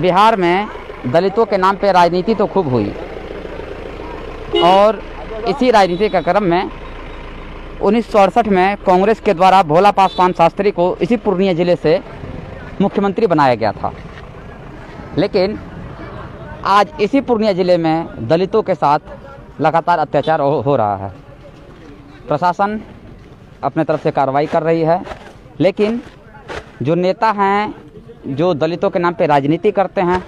बिहार में दलितों के नाम पे राजनीति तो खूब हुई और इसी राजनीति के क्रम में 1968 में कांग्रेस के द्वारा भोला पासवान शास्त्री को इसी पूर्णिया ज़िले से मुख्यमंत्री बनाया गया था। लेकिन आज इसी पूर्णिया ज़िले में दलितों के साथ लगातार अत्याचार हो रहा है। प्रशासन अपने तरफ से कार्रवाई कर रही है, लेकिन जो नेता हैं जो दलितों के नाम पे राजनीति करते हैं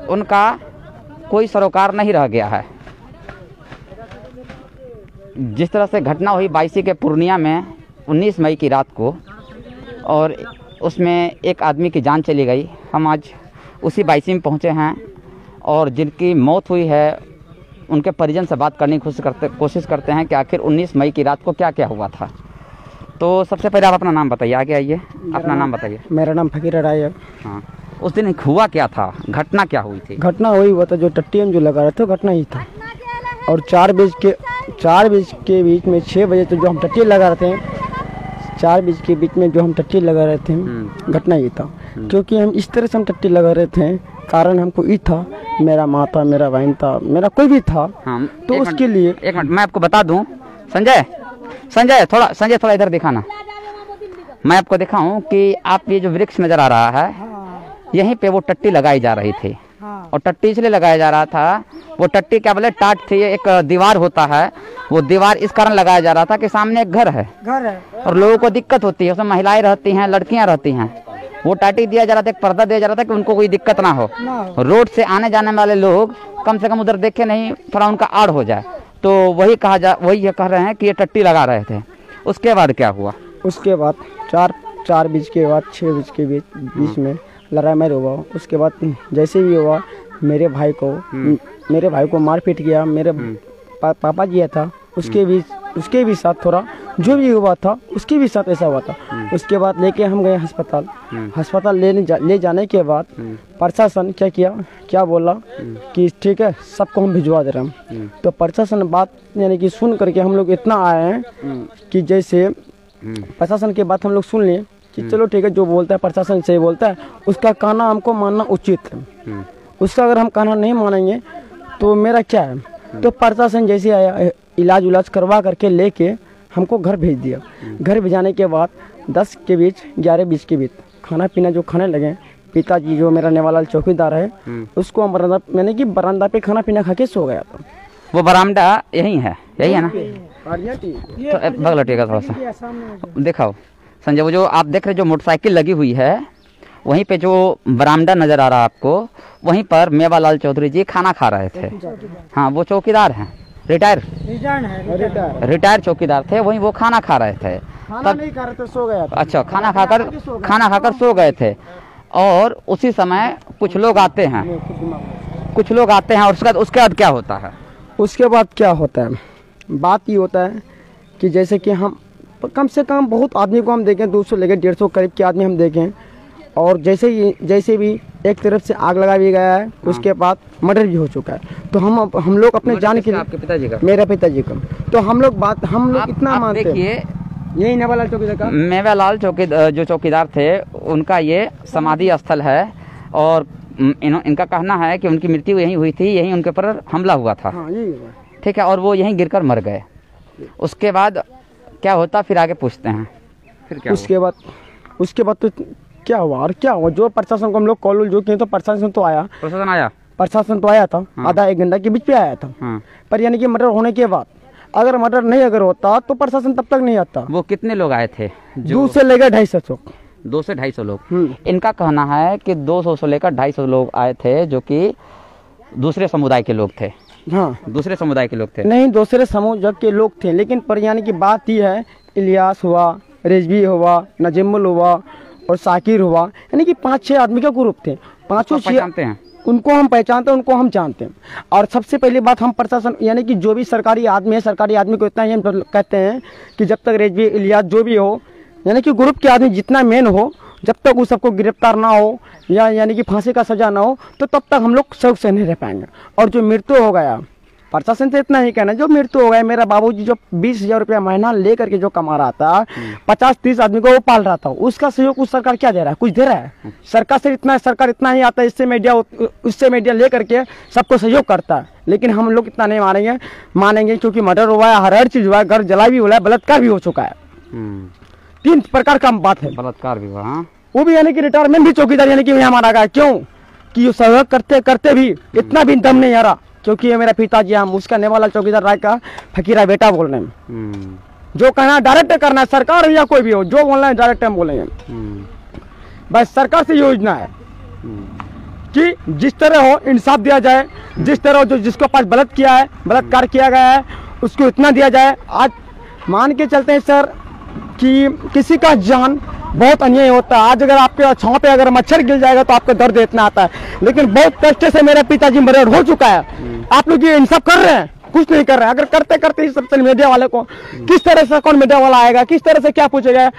उनका कोई सरोकार नहीं रह गया है। जिस तरह से घटना हुई 22 के पूर्णिया में 19 मई की रात को और उसमें एक आदमी की जान चली गई, हम आज उसी 22 में पहुंचे हैं और जिनकी मौत हुई है उनके परिजन से बात करने की कोशिश करते हैं कि आखिर 19 मई की रात को क्या क्या हुआ था। तो सबसे पहले आप अपना नाम बताइए, आगे आइए, अपना नाम बताइए। मेरा नाम फकीर राय है। हाँ, उस दिन हुआ क्या था, घटना क्या हुई थी? घटना वही हुआ था जो टट्टी हम जो लगा रहे थे, घटना ही था। और 4 बजे के बीच में 6 बजे तो जो हम टट्टी लगा रहे थे, 4 बजे के बीच में जो हम टट्टी लगा रहे थे, घटना ये था। क्योंकि हम इस तरह से हम टट्टी लगा रहे थे, कारण हमको ये था, मेरा माँ था, मेरा बहन था, मेरा कोई भी था। हाँ, तो उसके लिए एक मिनट मैं आपको बता दूं, संजय थोड़ा इधर दिखाना। मैं आपको दिखाऊं कि आप ये जो वृक्ष नजर आ रहा है, यहीं पे वो टट्टी लगाई जा रही थी। और टट्टी इसलिए लगाया जा रहा था, वो टट्टी क्या बोले टाट थी, एक दीवार होता है, वो दीवार इस कारण लगाया जा रहा था कि सामने एक घर है और लोगों को दिक्कत होती है, उसमें महिलाएं रहती हैं, लड़कियां रहती हैं। वो टाटी दिया जा रहा था, एक पर्दा दिया जा रहा था कि उनको कोई दिक्कत ना हो, रोड से आने जाने वाले लोग कम से कम उधर देखे नहीं, थोड़ा उनका आड़ हो जाए। तो वही कह रहे हैं कि ये टट्टी लगा रहे थे। उसके बाद क्या हुआ? उसके बाद 4 बजे के बाद 6 बजे के बीच में लड़ाई मार हुआ। उसके बाद जैसे भी हुआ मेरे भाई को मार पीट किया। मेरे पापा जी था, उसके भी साथ थोड़ा जो भी हुआ था उसके भी साथ ऐसा हुआ था। उसके बाद लेके हम गए अस्पताल ले जाने के बाद प्रशासन क्या बोला कि ठीक है सबको हम भिजवा दे रहे हैं। तो प्रशासन बात यानी कि सुन करके हम लोग इतना आए हैं कि जैसे प्रशासन की बात हम लोग सुन लिए कि चलो ठीक है, जो बोलता है प्रशासन सही बोलता है, उसका कहना हमको मानना उचित है। उसका अगर हम कहना नहीं मानेंगे तो मेरा क्या है। तो प्रशासन जैसे आया, इलाज करवा करके लेके हमको घर भेज दिया। घर भेजाने के बाद 10 के बीच 11 बीच के बीच खाना पीना जो खाने लगे, पिताजी जो मेरा नेवालाल चौकीदार है, उसको हम बरामदा पे खाना पीना खा के सो गया था। वो बरामदा यही है ना? तो बगल टेका थोड़ा सा दिखाओ संजय। वो जो आप देख रहे जो मोटरसाइकिल लगी हुई है, वहीं पे जो बरामदा नजर आ रहा है आपको, वहीं पर मेवालाल चौधरी जी खाना खा रहे थे। हाँ, वो चौकीदार हैं, रिटायर चौकीदार थे, वहीं वो खाना खा रहे थे। तब नहीं खा रहे थे, सो गया था। अच्छा, खाना खाकर सो गए थे। और उसी समय कुछ लोग आते हैं और उसके बाद क्या होता है? उसके बाद क्या होता है, बात ये होता है कि जैसे कि हम कम से कम बहुत आदमी को हम देखें, 200 लेकर 150 करीब के आदमी हम देखें। और जैसे भी एक तरफ से आग लगा भी गया है, उसके बाद मर्डर भी हो चुका है। तो हम लोग अपने जान के लिए, आपके पिताजी का, मेरे पिताजी का, तो हम लोग इतना मानते हैं। यही मेवालाल चौकीदार का, मेवालाल जो चौकीदार थे, उनका ये समाधि स्थल है और इनका कहना है कि उनकी मृत्यु यहीं हुई थी, यहीं उनके ऊपर हमला हुआ था। ठीक है, और वो यहीं गिरकर मर गए। उसके बाद क्या होता फिर आगे पूछते हैं। फिर क्या उसके बाद तो क्या हुआ और क्या हुआ, जो प्रशासन को हम लोग कॉल जो किए तो प्रशासन तो आया था। आधा 1 घंटा के बीच पे आया था। पर यानी कि मर्डर होने के बाद अगर मर्डर नहीं होता तो प्रशासन तब तक नहीं आता। वो कितने लोग आए थे? 2 से लेकर 250 2 से 250 लोग। इनका कहना है कि 200 से लेकर 250 लोग आए थे, जो कि दूसरे समुदाय के लोग थे। हाँ, दूसरे समुदाय के लोग थे। नहीं, दूसरे समुदाय के लोग थे, लेकिन पर यानी कि बात ही है, इलियास हुआ, रिजवी हुआ, नजीमुल हुआ और साकिर हुआ, यानी कि 5-6 आदमी का ग्रुप थे। 5-6 जानते हैं, उनको हम पहचानते हैं, उनको हम जानते हैं। और सबसे पहली बात, हम प्रशासन यानी कि जो भी सरकारी आदमी को इतना ही हम कहते हैं कि जब तक रिजवी, इलियास जो भी हो, यानी कि ग्रुप के आदमी जितना मेन हो, जब तक वो सबको गिरफ्तार ना हो या यानी कि फांसी का सजा ना हो, तो तब तक हम लोग शौक से नहीं रह पाएंगे। और जो मृत्यु हो गया प्रशासन से इतना ही कहना, जो मृत्यु हो गया, मेरा बाबूजी जो 20,000 रुपया महीना लेकर के जो कमा रहा था, 50-30 आदमी को वो पाल रहा था, उसका सहयोग उस सरकार क्या दे रहा है? कुछ दे रहा है? सरकार इतना ही आता है, इससे मीडिया लेकर के सबको सहयोग करता है, लेकिन हम लोग इतना नहीं मानेंगे क्योंकि मर्डर हुआ है, हर चीज हुआ है, घर जला भी हुआ है, बलात्कार भी हो चुका है। 3 प्रकार का बात है। बलात्कार भी हुआ, हाँ। वो भी यानी कि रिटायरमेंट भी चौकीदार यानी कि यहाँ मारा गया। क्यों? कि ये सहयोग करते करते भी इतना भी दम नहीं आ रहा, क्योंकि ये मेरा पिताजी, हम उसका नेवाला चौकीदार राय का फकीरा बेटा बोल रहे हैं। जो कहना डायरेक्ट करना है, सरकार हो या कोई भी हो, जो बोलना है डायरेक्ट हम बोलेंगे। बस सरकार से योजना है कि जिस तरह हो इंसाफ दिया जाए, जिस तरह जो जिसको पास बलात्कार किया गया है उसको इतना दिया जाए। आज मान के चलते हैं सर कि किसी का जान बहुत अन्याय होता है। आज अगर आपके छांव पे अगर मच्छर गिर जाएगा तो आपको दर्द इतना आता है, लेकिन बहुत कष्ट से मेरा पिताजी मर्डर हो चुका है। आप लोग ये इंसाफ कर रहे हैं? कुछ नहीं कर रहे हैं। अगर करते करते इस सबसे मीडिया वाले को किस तरह से कौन मीडिया वाला आएगा, किस तरह से क्या पूछेगा,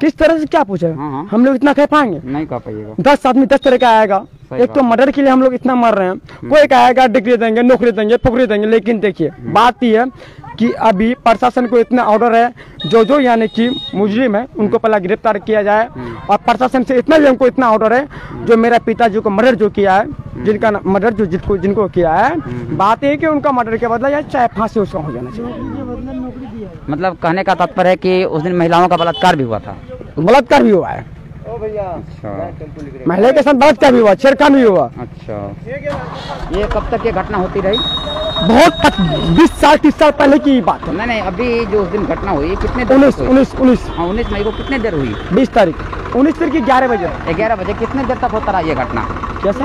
किस तरह से क्या पूछेगा? हम लोग इतना कह पाएंगे? नहीं कह पाइएगा। 10 आदमी 10 तरह का आएगा। एक तो मर्डर के लिए हम लोग इतना मर रहे हैं, कोई कहेगा डिग्री देंगे, नौकरी देंगे, फुकरी देंगे, लेकिन देखिए बात यह है कि अभी प्रशासन को इतना ऑर्डर है, जो यानी कि मुजरिम है उनको पहले गिरफ्तार किया जाए, और प्रशासन से इतना भी हमको इतना ऑर्डर है, जो मेरा पिताजी को मर्डर जो किया है, जिनका मर्डर जिनको किया है, बात है कि उनका मर्डर के बदला या चाहे फांसी उसका हो जाना चाहिए। मतलब कहने का तात्पर्य है कि उस दिन महिलाओं का बलात्कार भी हुआ था? बलात्कार भी हुआ है। अच्छा, महिला के साथ बलात्कार भी हुआ, छेड़खानी भी हुआ। अच्छा, ये कब तक ये घटना होती रही? बहुत 20 साल 30 साल पहले की बात है। नहीं, अभी जो उस दिन घटना हुई कितने देर? 19 मई को कितने देर हुई? 20 तारीख 19 तारीख की 11 बजे। 11 बजे। कितने देर तक होता रहा ये घटना? कैसे?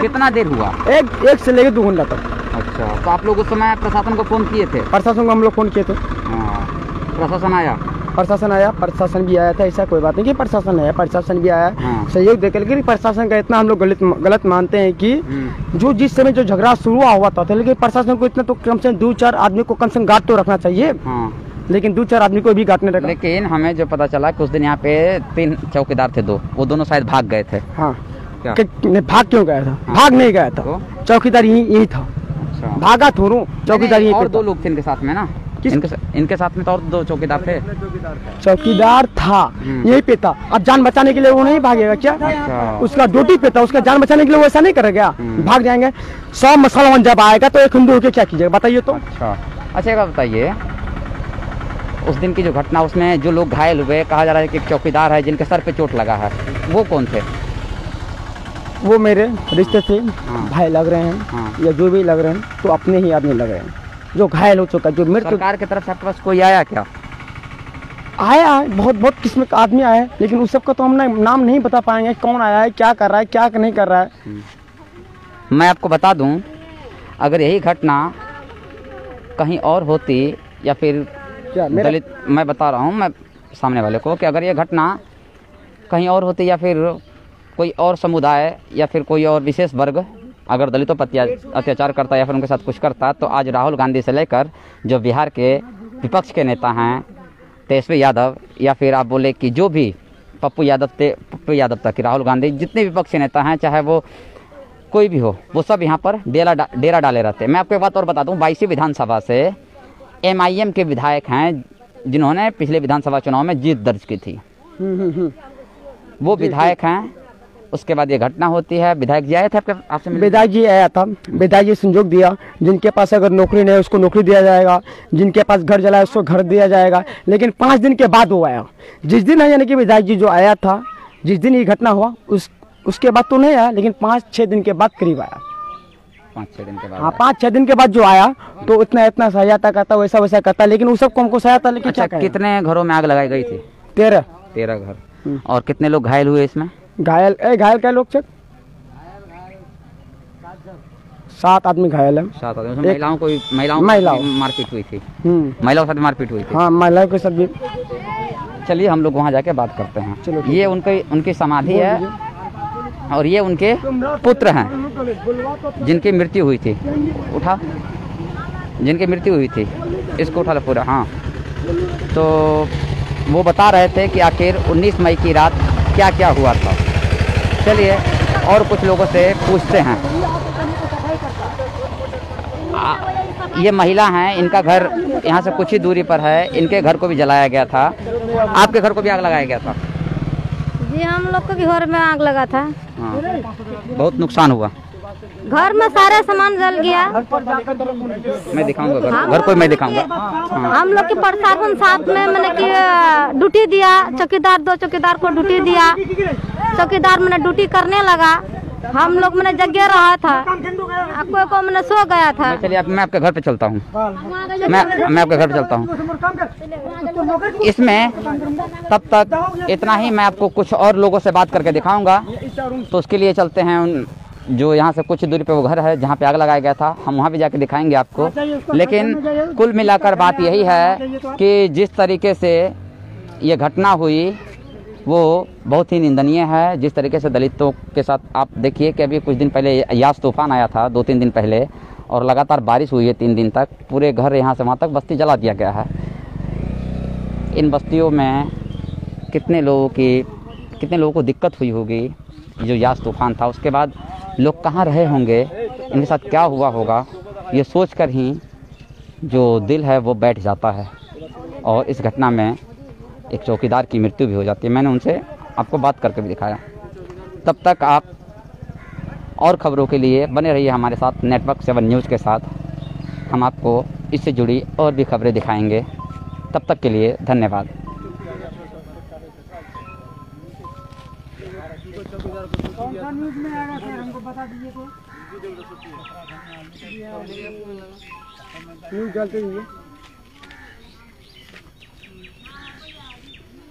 कितना देर हुआ? एक से लेकर 2 घंटा तक। अच्छा, तो आप लोग उस समय प्रशासन को फोन किए थे? प्रशासन को हम लोग फोन किए थे। प्रशासन आया? प्रशासन भी आया था, ऐसा कोई बात नहीं कि प्रशासन है, प्रशासन भी आया सहयोग देकर। लेकिन प्रशासन का इतना हम लोग गलत मानते हैं कि जो जिस समय जो झगड़ा शुरू हुआ था, लेकिन प्रशासन को इतना तो कम से कम 2-4 आदमी को कम से कम गार्ड तो रखना चाहिए। लेकिन 2-4 आदमी को भी गार्ड नहीं रखा। लेकिन हमें जो पता चला कि उस दिन यहाँ पे 3 चौकीदार थे, 2 वो दोनों शायद भाग गए थे। हाँ, भाग क्यों गया था? भाग नहीं गया था, चौकीदार यही था। भागा थोड़ू, चौकीदार यही। और 2 लोग थे इनके साथ में ना? इनके साथ में तो और 2 चौकीदार थे। चौकीदार था, यही पे था। अब जान बचाने के लिए वो नहीं भागेगा क्या? उसका ड्यूटी पे था, उसका जान बचाने के लिए वो ऐसा नहीं करेगा, भाग जाएंगे। 100 मुसलमान जब आएगा तो एक हिंदू होकर क्या कीजिएगा बताइए तो? अच्छा, एक बात बताइए, उस दिन की जो घटना, उसमें जो लोग घायल हुए, कहा जा रहा है कि एक चौकीदार है जिनके सर पे चोट लगा है, वो कौन थे? वो मेरे रिश्ते से भाई लग रहे हैं, या जो भी लग रहे हैं, तो अपने ही आदमी लग रहे हैं। जो घायल हो चुका, जो मृत्यु। सरकार की तरफ से आपके पास कोई आया क्या? आया है, बहुत किस्म का आदमी आया है, लेकिन उस सबका तो हम नाम नहीं बता पाएंगे कौन आया है, क्या कर रहा है, क्या नहीं कर रहा है। मैं आपको बता दूं, अगर यही घटना कहीं और होती, या फिर दलित, मैं बता रहा हूं मैं सामने वाले को, कि अगर ये घटना कहीं और होती, या फिर कोई और समुदाय या फिर कोई और विशेष वर्ग अगर दलितों पर अत्याचार करता या फिर उनके साथ कुछ करता, तो आज राहुल गांधी से लेकर जो बिहार के विपक्ष के नेता हैं, तेजस्वी यादव, या फिर आप बोले कि जो भी पप्पू यादव तक, राहुल गांधी, जितने विपक्षी नेता हैं, चाहे वो कोई भी हो, वो सब यहाँ पर डेरा डाले रहते हैं। मैं आपको एक बात और बता दूँ, 22वीं विधानसभा से MIM के विधायक हैं जिन्होंने पिछले विधानसभा चुनाव में जीत दर्ज की थी, वो विधायक हैं। उसके बाद ये घटना होती है। विधायक जी आए थे आपसे? विधायक जी आया था, विधायक जी संजोग दिया, जिनके पास अगर नौकरी नहीं है उसको नौकरी दिया जाएगा, जिनके पास घर जला है उसको घर दिया जाएगा। लेकिन 5 दिन के बाद वो आया, जिस दिन है यानी कि विधायक जी जो आया था, जिस दिन ये घटना हुआ उसके बाद तो नहीं आया, लेकिन 5-6 दिन के बाद करीब आया। 5-6 दिन के बाद? हाँ, 5-6 दिन के बाद जो आया तो इतना सहायता करता, वैसा करता, लेकिन उस सबको हमको सहायता। लेकिन अच्छा, कितने घरों में आग लगाई गई थी? 13 घर। और कितने लोग घायल हुए इसमें? घायल क्या लोग थे? 7 आदमी घायल है। 7 आदमी। महिलाओं मारपीट हुई थी? महिलाओं के साथ मारपीट हुई थी? हाँ, महिलाओं के साथ भी। चलिए हम लोग वहाँ जाके बात करते हैं। चलो, ये उनकी समाधि है, और ये उनके पुत्र हैं जिनकी मृत्यु हुई थी। जिनकी मृत्यु हुई थी, इसको उठा लो पूरा। हाँ, तो वो बता रहे थे कि आखिर 19 मई की रात क्या क्या हुआ था। चलिए और कुछ लोगों से पूछते हैं। ये महिला हैं, इनका घर यहाँ से कुछ ही दूरी पर है। इनके घर को भी जलाया गया था। आपके घर को भी आग लगाया गया था? जी हम लोग को भी घर में आग लगा था। हाँ, बहुत नुकसान हुआ। घर में सारा सामान जल गया। मैं दिखाऊंगा घर को मैं दिखाऊंगा। हाँ। हम लोग के प्रशासन साथ में मैंने कि ड्यूटी दिया, चौकीदार 2 चौकीदार को ड्यूटी दिया। चौकीदार मैंने ड्यूटी करने लगा, हम लोग मैंने जगह रहा था, कोई को मैंने सो गया था। चलिए मैं आपके घर पे चलता हूँ। मैं आपके घर पे चलता हूँ। इसमें तब तक इतना ही, मैं आपको कुछ और लोगों से बात करके दिखाऊंगा। तो उसके लिए चलते हैं उन जो यहाँ से कुछ दूरी पे वो घर है जहाँ पे आग लगाया गया था, हम वहाँ भी जाके दिखाएंगे आपको। लेकिन कुल मिलाकर बात यही है कि जिस तरीके से ये घटना हुई वो बहुत ही निंदनीय है। जिस तरीके से दलितों के साथ, आप देखिए कि अभी कुछ दिन पहले यास तूफान आया था 2-3 दिन पहले, और लगातार बारिश हुई है 3 दिन तक। पूरे घर यहाँ से वहाँ तक बस्ती जला दिया गया है। इन बस्तियों में कितने लोगों को दिक्कत हुई होगी। जो यास तूफान था उसके बाद लोग कहाँ रहे होंगे, इनके साथ क्या हुआ होगा, ये सोचकर ही जो दिल है वो बैठ जाता है। और इस घटना में एक चौकीदार की मृत्यु भी हो जाती है। मैंने उनसे आपको बात करके भी दिखाया। तब तक आप और खबरों के लिए बने रहिए हमारे साथ नेटवर्क 7 न्यूज़ के साथ। हम आपको इससे जुड़ी और भी खबरें दिखाएंगे। तब तक के लिए धन्यवाद। न्यूज़ में आएगा सर, हमको बता दीजिए तो। न्यूज़ डालते रहिए।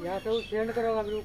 यहाँ से सेंड करो आप लोग।